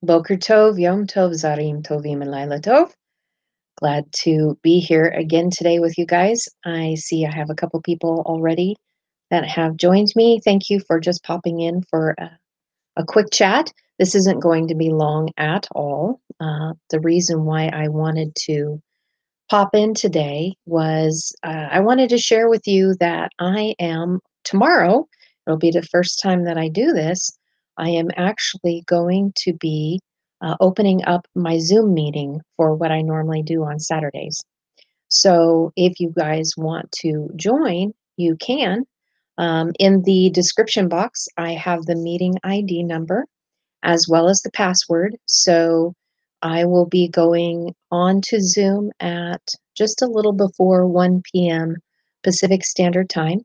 Boker Tov, Yom Tov, Zarim Tovim, and Laila Tov. Glad to be here again today with you guys. I see I have a couple people already that have joined me. Thank you for just popping in for a quick chat. This isn't going to be long at all. The reason why I wanted to pop in today was I wanted to share with you that I am tomorrow, it'll be the first time that I do this. I am actually going to be opening up my Zoom meeting for what I normally do on Saturdays. So if you guys want to join, you can. In the description box, I have the meeting ID number as well as the password. So I will be going on to Zoom at just a little before 1 p.m. Pacific Standard Time.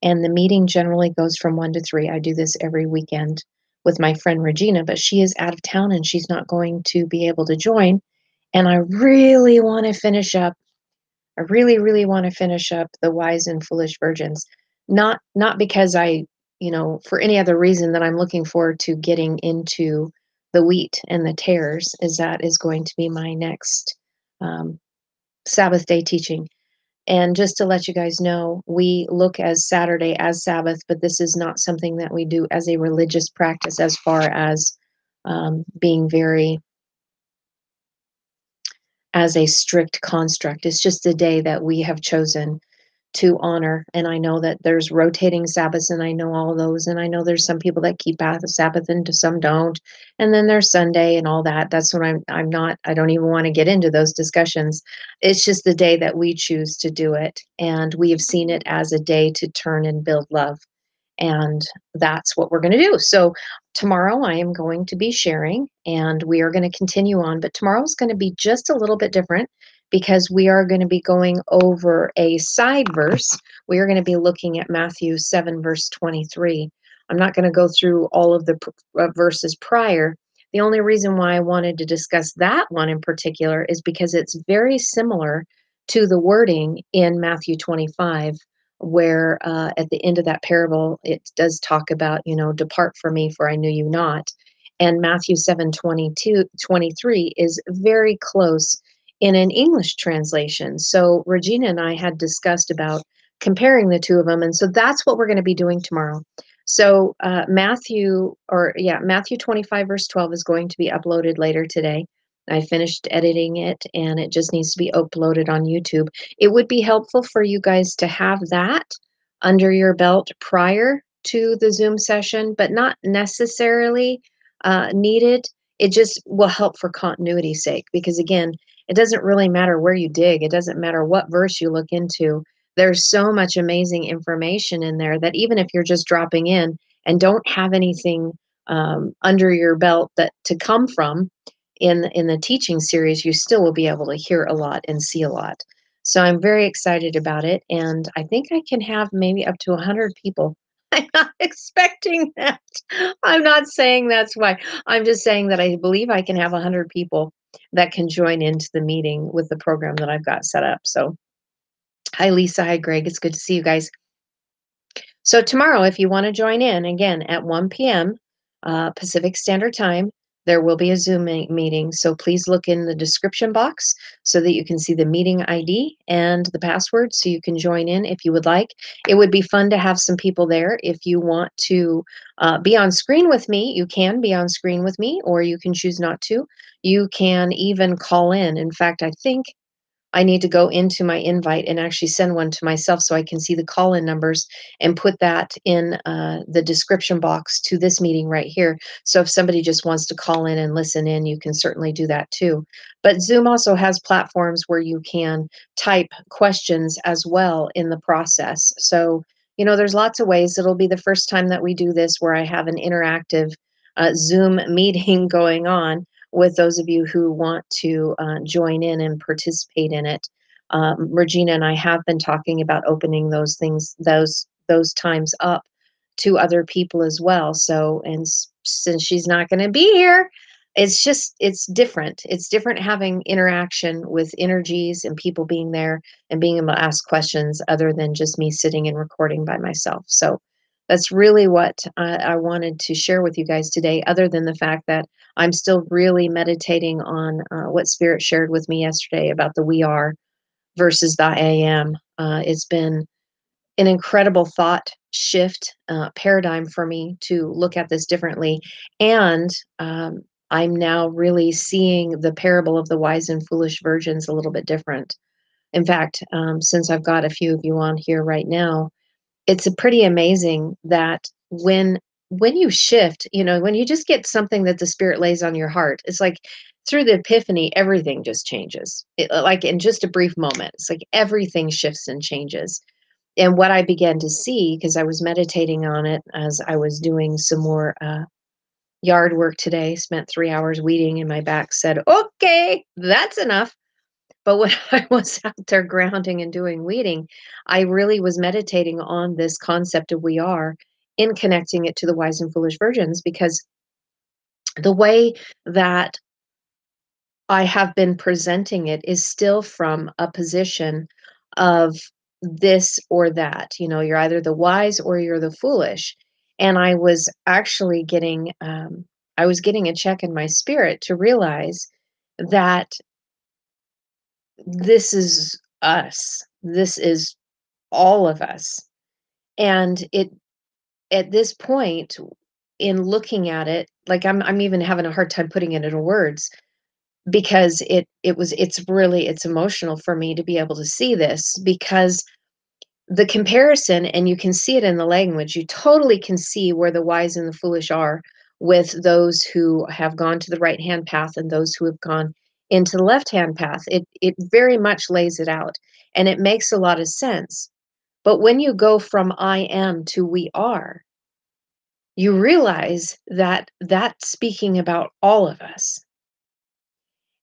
And the meeting generally goes from 1 to 3. I do this every weekend with my friend Regina, but she is out of town and she's not going to be able to join. And I really want to finish up. I really, really want to finish up the Wise and Foolish Virgins. Not because for any other reason that I'm looking forward to getting into the wheat and the tares, is that is going to be my next Sabbath day teaching. And just to let you guys know, we look as Saturday as Sabbath, but this is not something that we do as a religious practice as far as being very as a strict construct. It's just a day that we have chosen to honor. And I know that there's rotating Sabbaths, and I know all those. And I know there's some people that keep Sabbath and some don't. And then there's Sunday and all that. That's what I'm not, I don't even want to get into those discussions. It's just the day that we choose to do it. And we have seen it as a day to turn and build love. And that's what we're going to do. So tomorrow I am going to be sharing and we are going to continue on, but tomorrow's going to be just a little bit different because we are going to be going over a side verse. We are going to be looking at Matthew 7, verse 23. I'm not going to go through all of the verses prior. The only reason why I wanted to discuss that one in particular is because it's very similar to the wording in Matthew 25, where at the end of that parable, it does talk about, depart from me, for I knew you not. And Matthew 7:23 is very close in an English translation. So Regina and I had discussed about comparing the two of them. And so that's what we're going to be doing tomorrow. So Matthew 25, verse 12 is going to be uploaded later today. I finished editing it and it just needs to be uploaded on YouTube. It would be helpful for you guys to have that under your belt prior to the Zoom session, but not necessarily needed. It just will help for continuity's sake, because again, it doesn't really matter where you dig. It doesn't matter what verse you look into. There's so much amazing information in there that even if you're just dropping in and don't have anything under your belt that to come from, in the teaching series, you still will be able to hear a lot and see a lot. So I'm very excited about it, and I think I can have maybe up to 100 people. I'm not expecting that. I'm not saying that's why. I'm just saying that I believe I can have 100 people that can join into the meeting with the program that I've got set up. So hi, Lisa. Hi, Greg. It's good to see you guys. So tomorrow, if you want to join in, again, at 1 p.m. Pacific Standard Time, there will be a Zoom meeting. So please look in the description box so that you can see the meeting ID and the password so you can join in if you would like. It would be fun to have some people there. If you want to be on screen with me, you can be on screen with me, or you can choose not to. You can even call in. In fact, I think I need to go into my invite and actually send one to myself so I can see the call-in numbers and put that in the description box to this meeting right here. So if somebody just wants to call in and listen in, you can certainly do that too. But Zoom also has platforms where you can type questions as well in the process. So, there's lots of ways. It'll be the first time that we do this where I have an interactive Zoom meeting going on with those of you who want to join in and participate in it. Regina and I have been talking about opening those things, those times up to other people as well. So, and since she's not going to be here, it's different. It's different having interaction with energies and people being there and being able to ask questions other than just me sitting and recording by myself. So That's really what I wanted to share with you guys today, other than the fact that I'm still really meditating on what Spirit shared with me yesterday about the we are versus the I am. It's been an incredible thought shift paradigm for me to look at this differently. And I'm now really seeing the parable of the wise and foolish virgins a little bit different. In fact, since I've got a few of you on here right now, it's a pretty amazing that when you shift, when you just get something that the Spirit lays on your heart, it's like through the epiphany, everything just changes. Like in just a brief moment, it's like everything shifts and changes. And what I began to see, because I was meditating on it as I was doing some more yard work today, spent 3 hours weeding, and my back said, "Okay, that's enough." But when I was out there grounding and doing weeding, I really was meditating on this concept of we are in connecting it to the wise and foolish virgins, because the way that I have been presenting it is still from a position of this or that. You're either the wise or you're the foolish. And I was actually I was getting a check in my spirit to realize that this is us. This is all of us. And at this point, in looking at it, like I'm even having a hard time putting it into words, because it's emotional for me to be able to see this, because the comparison, and you can see it in the language, you totally can see where the wise and the foolish are with those who have gone to the right hand path and those who have gone into the left hand path. It very much lays it out, and it makes a lot of sense. But when you go from I am to we are, you realize that that's speaking about all of us.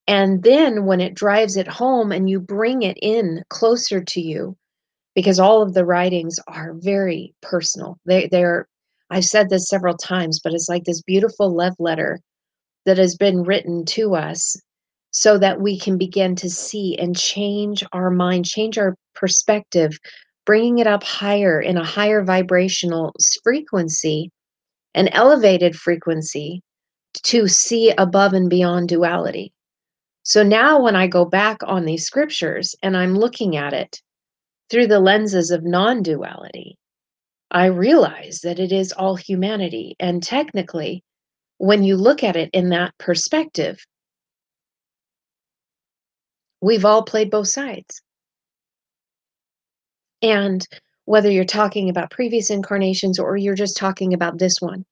And then when it drives it home and you bring it in closer to you, because all of the writings are very personal. They're I've said this several times, but it's like this beautiful love letter that has been written to us so that we can begin to see and change our mind, change our perspective, bringing it up higher in a higher vibrational frequency, an elevated frequency, to see above and beyond duality. So now when I go back on these scriptures and I'm looking at it through the lenses of non-duality, I realize that it is all humanity. And technically, when you look at it in that perspective, we've all played both sides. And whether you're talking about previous incarnations or you're just talking about this one,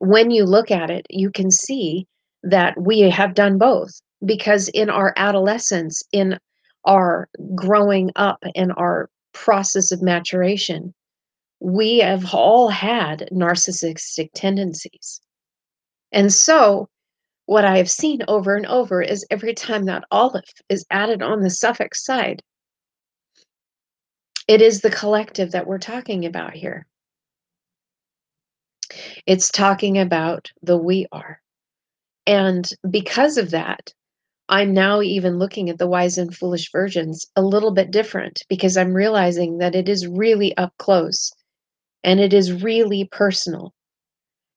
when you look at it, you can see that we have done both. Because in our adolescence, in our growing up, in our process of maturation, we have all had narcissistic tendencies. And so, what I have seen over and over is every time that olive is added on the suffix side, it is the collective that we're talking about here. It's talking about the we are. And because of that, I'm now even looking at the wise and foolish virgins a little bit different, because I'm realizing that it is really up close and it is really personal.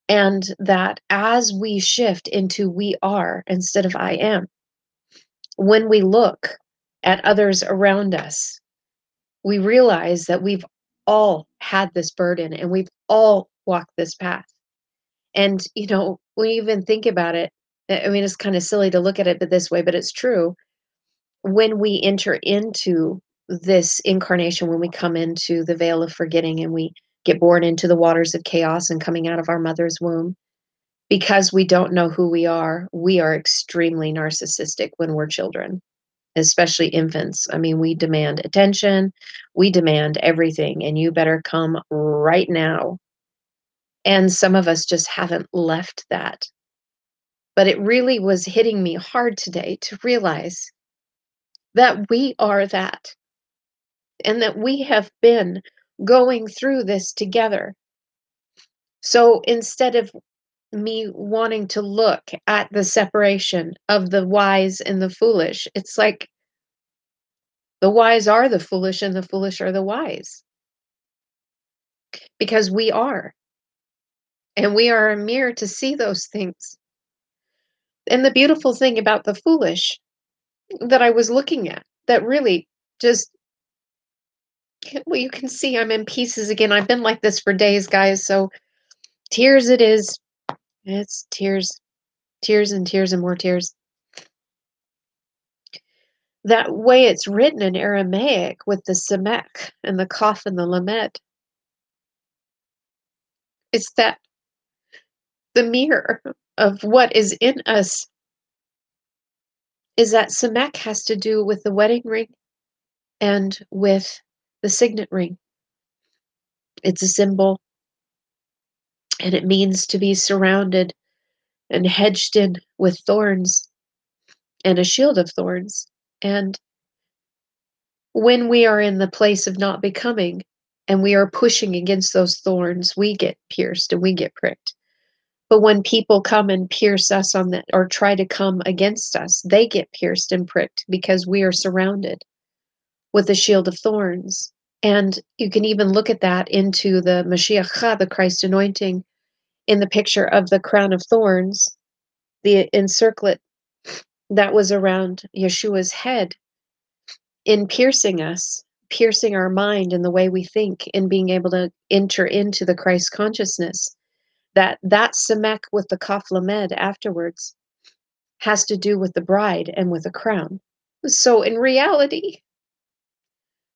And that as we shift into we are instead of I am, when we look at others around us, we realize that we've all had this burden and we've all walked this path. And, when you even think about it, I mean, it's kind of silly to look at it this way, but it's true. When we enter into this incarnation, when we come into the veil of forgetting and we get born into the waters of chaos and coming out of our mother's womb, because we don't know who we are extremely narcissistic when we're children, especially infants. I mean, we demand attention, we demand everything, and you better come right now. And some of us just haven't left that. But it really was hitting me hard today to realize that we are that, and that we have been going through this together. So instead of me wanting to look at the separation of the wise and the foolish, it's like the wise are the foolish and the foolish are the wise. because we are, and we are a mirror to see those things. And the beautiful thing about the foolish that I was looking at, that really just, well, you can see I'm in pieces again. I've been like this for days, guys. So tears it is. It's tears, tears and tears and more tears. That way it's written in Aramaic with the Samek and the Kaf and the Lamed. It's that the mirror of what is in us is that Samek has to do with the wedding ring and with the signet ring. It's a symbol, and it means to be surrounded and hedged in with thorns and a shield of thorns. And when we are in the place of not becoming and we are pushing against those thorns, we get pierced and we get pricked. But when people come and pierce us on that, or try to come against us, they get pierced and pricked because we are surrounded with a shield of thorns. And you can even look at that into the Mashiach, the Christ anointing, in the picture of the crown of thorns, the encirclet that was around Yeshua's head, in piercing us, piercing our mind and the way we think, and being able to enter into the Christ consciousness. That Samek with the Kaf Lamed afterwards has to do with the bride and with a crown. So in reality,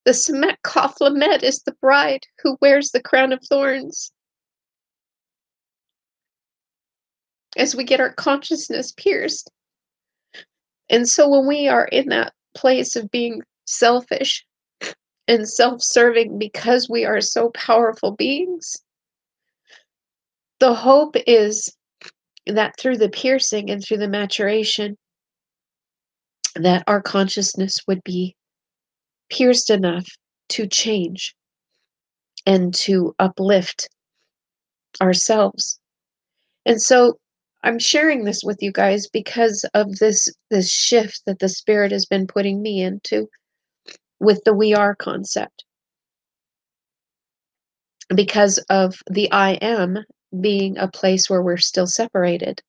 the Samek Kaf Lamed is the bride who wears the crown of thorns as we get our consciousness pierced. And so when we are in that place of being selfish and self-serving because we are so powerful beings, the hope is that through the piercing and through the maturation, that our consciousness would be pierced enough to change and to uplift ourselves. And so I'm sharing this with you guys because of this shift that the Spirit has been putting me into with the we are concept. Because of the I am being a place where we're still separated.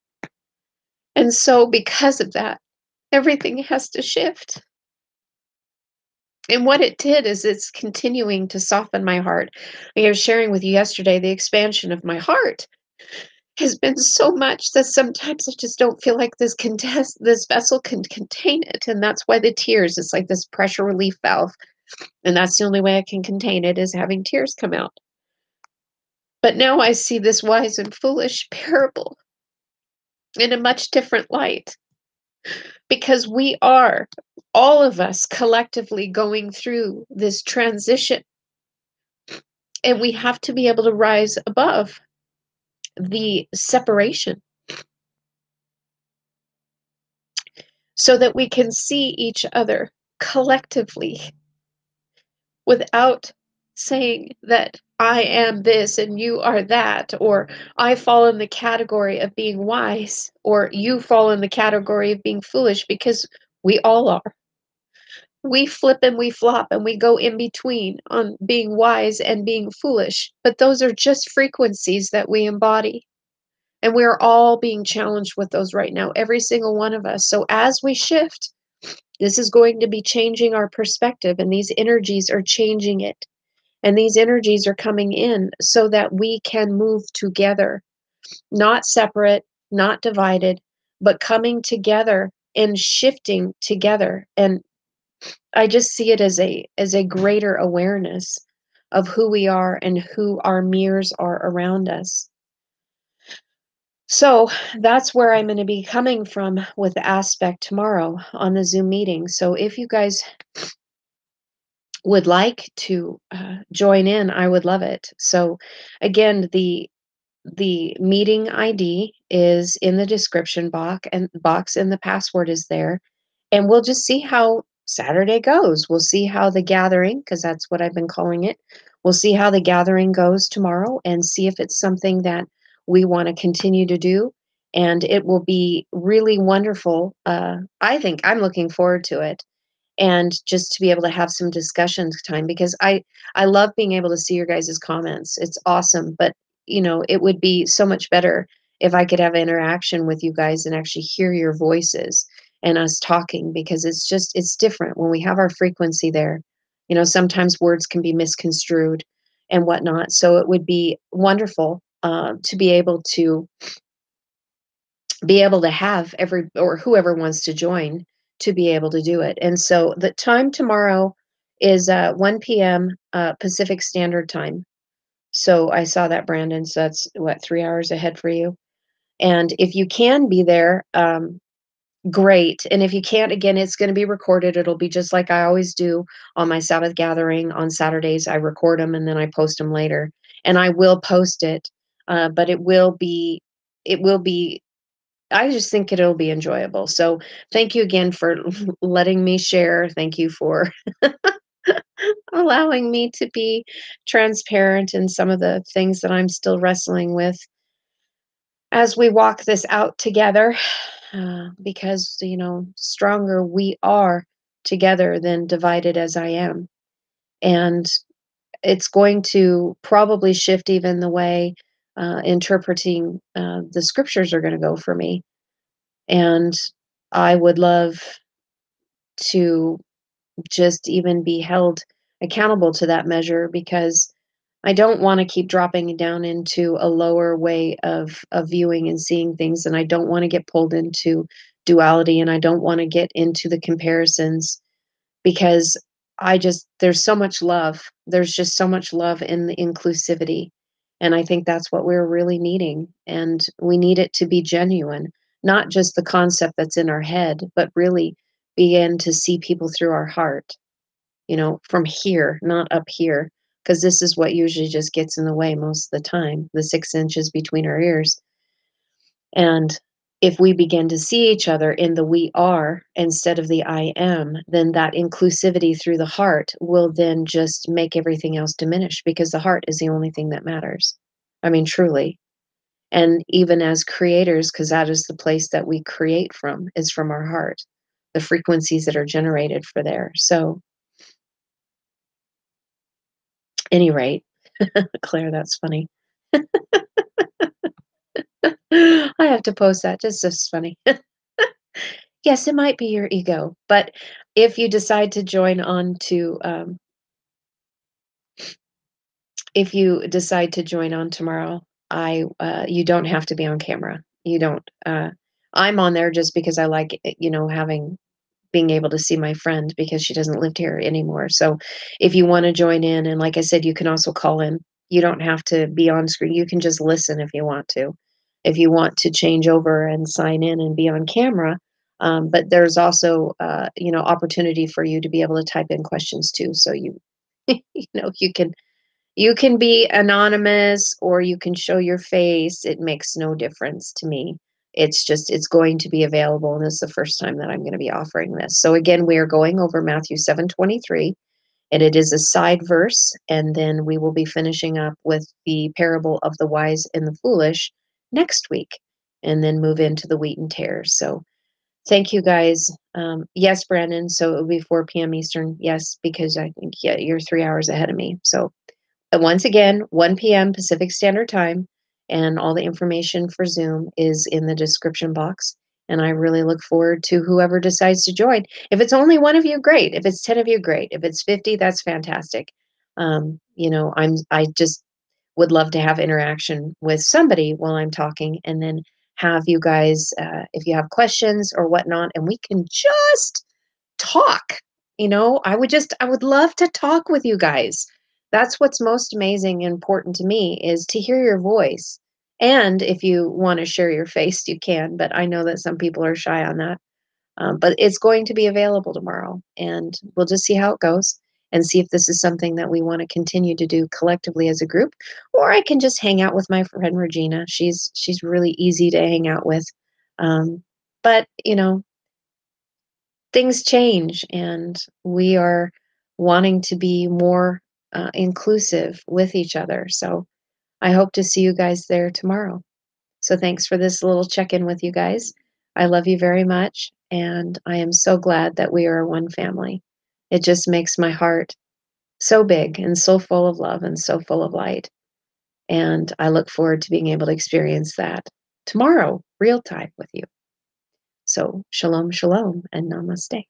And so because of that, everything has to shift. And what it did is it's continuing to soften my heart. Like I was sharing with you yesterday, the expansion of my heart has been so much that sometimes I just don't feel like this vessel can contain it. And that's why the tears, it's like this pressure relief valve. And that's the only way I can contain it, is having tears come out. But now I see this wise and foolish parable in a much different light, because we are, all of us collectively, going through this transition, and we have to be able to rise above the separation so that we can see each other collectively without saying that I am this and you are that, or I fall in the category of being wise, or you fall in the category of being foolish, because we all are. We flip and we flop and we go in between on being wise and being foolish, but those are just frequencies that we embody. And we're all being challenged with those right now, every single one of us. So as we shift, this is going to be changing our perspective, and these energies are changing it. And these energies are coming in so that we can move together, not separate, not divided, but coming together and shifting together. And I just see it as a greater awareness of who we are and who our mirrors are around us. So that's where I'm going to be coming from with the aspect tomorrow on the Zoom meeting. So if you guys would like to join in, I would love it. So again, the meeting ID is in the description box, and the password is there. And we'll just see how Saturday goes. We'll see how the gathering, because that's what I've been calling it. We'll see how the gathering goes tomorrow and see if it's something that we want to continue to do. And it will be really wonderful. I think I'm looking forward to it. and just to be able to have some discussion time, because I love being able to see your guys' comments. It's awesome, but it would be so much better if I could have interaction with you guys and actually hear your voices and us talking, because it's different when we have our frequency there. Sometimes words can be misconstrued and whatnot. So it would be wonderful to be able to have every, or whoever wants to join, to be able to do it. And so the time tomorrow is 1 p.m. Pacific Standard Time. So I saw that, Brandon. So that's what, 3 hours ahead for you. And if you can be there, great. And if you can't, again, it's going to be recorded. It'll be just like I always do on my Sabbath gathering on Saturdays. I record them and then I post them later. And I will post it, but it will be I just think it'll be enjoyable. So thank you again for letting me share. Thank you for allowing me to be transparent in some of the things that I'm still wrestling with as we walk this out together. Because, stronger we are together than divided as I am. And it's going to probably shift even the way interpreting the scriptures are going to go for me. And I would love to just even be held accountable to that measure, because I don't want to keep dropping down into a lower way of viewing and seeing things, and I don't want to get pulled into duality, and I don't want to get into the comparisons, because there's so much love. There's just so much love in the inclusivity. And I think that's what we're really needing. And we need it to be genuine, not just the concept that's in our head, but really begin to see people through our heart, from here, not up here. Because this is what usually just gets in the way most of the time, the 6 inches between our ears. And if we begin to see each other in the we are instead of the I am, then that inclusivity through the heart will then just make everything else diminish, because the heart is the only thing that matters. I mean, truly. And even as creators, because that is the place that we create from, is from our heart, the frequencies that are generated for there. So, any rate, Claire, that's funny. I have to post that. Just funny. Yes, it might be your ego, but if you decide to join on to, if you decide to join on tomorrow, you don't have to be on camera. You don't. I'm on there just because I like, being able to see my friend, because she doesn't live here anymore. So if you want to join in, and like I said, you can also call in. You don't have to be on screen. You can just listen if you want to. If you want to change over and sign in and be on camera, but there's also, opportunity for you to be able to type in questions too. So you can be anonymous, or you can show your face. It makes no difference to me. It's going to be available, and this is the first time that I'm going to be offering this. So again, we are going over Matthew 7:23, and it is a side verse, and then we will be finishing up with the parable of the wise and the foolish next week, and then move into the wheat and tares. So thank you guys. Yes, Brandon. So it will be 4 p.m. Eastern. Yes, because I think, yeah, you're 3 hours ahead of me. So once again, 1 p.m. Pacific Standard Time, and all the information for Zoom is in the description box. And I really look forward to whoever decides to join. If it's only one of you, great. If it's 10 of you, great. If it's 50, that's fantastic. I just would love to have interaction with somebody while I'm talking, and then have you guys, if you have questions or whatnot, and we can just talk. I would love to talk with you guys. That's what's most amazing and important to me, is to hear your voice. And if you want to share your face, you can, but I know that some people are shy on that. But it's going to be available tomorrow, and we'll just see how it goes, and see if this is something that we want to continue to do collectively as a group, or I can just hang out with my friend Regina. She's really easy to hang out with. But things change, and we are wanting to be more inclusive with each other. So I hope to see you guys there tomorrow. So thanks for this little check in with you guys. I love you very much, and I am so glad that we are one family. It just makes my heart so big and so full of love and so full of light. And I look forward to being able to experience that tomorrow, real time with you. So, shalom, shalom, and namaste.